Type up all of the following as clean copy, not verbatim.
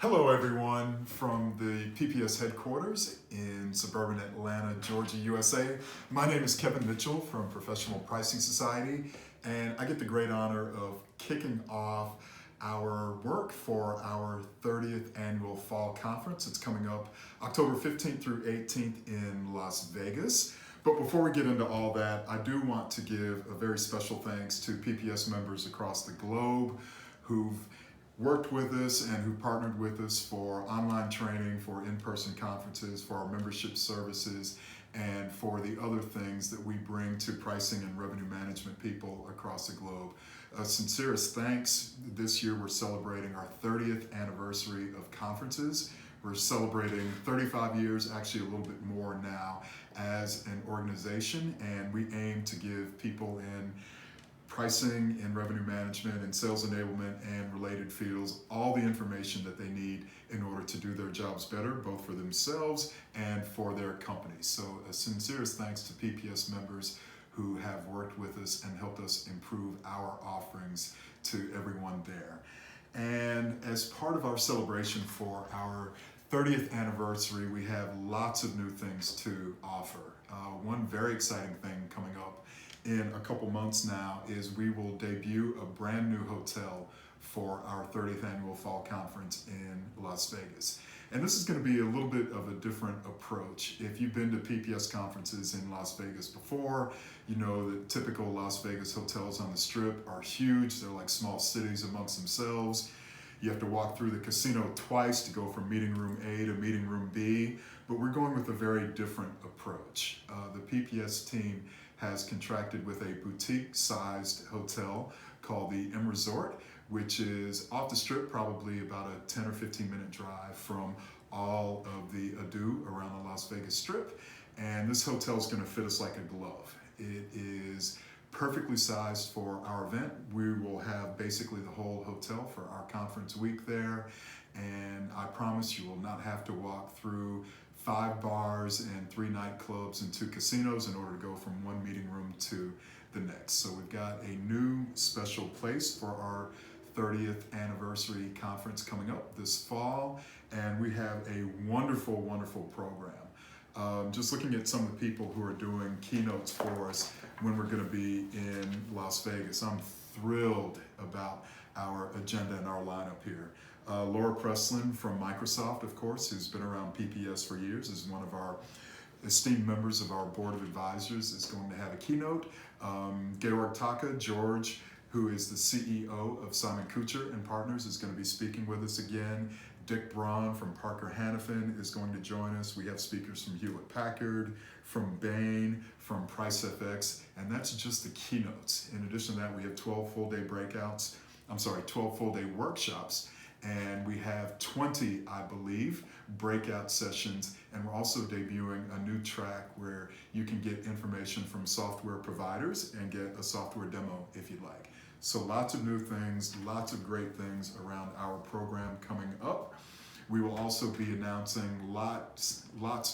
Hello everyone from the PPS headquarters in suburban Atlanta, Georgia, USA. My name is Kevin Mitchell from Professional Pricing Society, and I get the great honor of kicking off our work for our 30th annual fall conference. It's coming up October 15th through 18th in Las Vegas. But before we get into all that, I do want to give a very special thanks to PPS members across the globe who've worked with us and who partnered with us for online training, for in-person conferences, for our membership services, and for the other things that we bring to pricing and revenue management people across the globe. Sincerest thanks. This year we're celebrating our 30th anniversary of conferences. We're celebrating 35 years, actually a little bit more now, as an organization, and we aim to give people in pricing and revenue management and sales enablement and related fields all the information that they need in order to do their jobs better, both for themselves and for their companies. So a sincerest thanks to PPS members who have worked with us and helped us improve our offerings to everyone there. And as part of our celebration for our 30th anniversary, we have lots of new things to offer. One very exciting thing coming up in a couple months now is we will debut a brand new hotel for our 30th annual fall conference in Las Vegas. And this is going to be a little bit of a different approach. If you've been to PPS conferences in Las Vegas before, you know that typical Las Vegas hotels on the Strip are huge. They're like small cities amongst themselves. You have to walk through the casino twice to go from meeting room A to meeting room B, but we're going with a very different approach. The PPS team has contracted with a boutique-sized hotel called the M Resort, which is off the Strip, probably about a 10 or 15-minute drive from all of the ado around the Las Vegas Strip. And this hotel is going to fit us like a glove. It is perfectly sized for our event. We will have basically the whole hotel for our conference week there, and I promise you will not have to walk through 5 bars and 3 nightclubs and 2 casinos in order to go from one meeting room to the next. So we've got a new special place for our 30th anniversary conference coming up this fall, and we have a wonderful, wonderful program. Just looking at some of the people who are doing keynotes for us when we're going to be in Las Vegas, I'm thrilled about our agenda and our lineup here. Laura Presslin from Microsoft, of course, who's been around PPS for years, is one of our esteemed members of our board of advisors, is going to have a keynote. Georg Taka, George, who is the CEO of Simon Kucher and Partners, is going to be speaking with us again. Dick Braun from Parker Hannifin is going to join us. We have speakers from Hewlett Packard, from Bain, from PriceFX, and that's just the keynotes. In addition to that, we have 12 full-day workshops, and we have 20, I believe, breakout sessions, and we're also debuting a new track where you can get information from software providers and get a software demo if you'd like. So lots of new things, lots of great things around our program coming up. We will also be announcing lots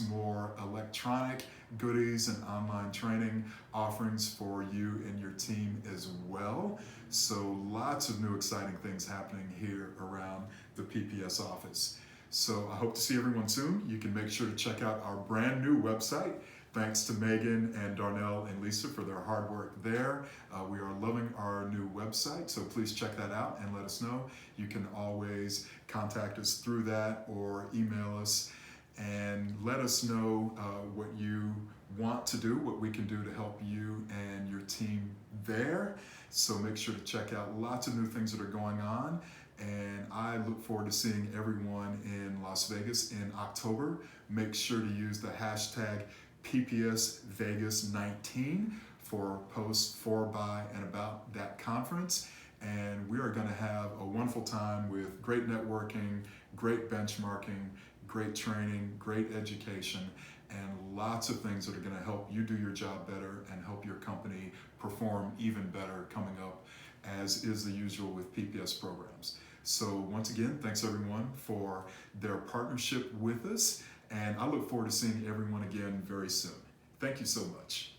more electronic goodies and online training offerings for you and your team as well. So lots of new exciting things happening here around the PPS office. So I hope to see everyone soon. You can make sure to check out our brand new website. Thanks to Megan and Darnell and Lisa for their hard work there. We are loving our new website, so please check that out and let us know. You can always contact us through that or email us and let us know what you want to do, what we can do to help you and your team there. So make sure to check out lots of new things that are going on. And I look forward to seeing everyone in Las Vegas in October. Make sure to use the hashtag PPS Vegas 19 for posts for, by, and about that conference. And we are going to have a wonderful time with great networking, great benchmarking, great training, great education, and lots of things that are going to help you do your job better and help your company perform even better coming up, as is the usual with PPS programs. So once again, thanks everyone for their partnership with us, and I look forward to seeing everyone again very soon. Thank you so much.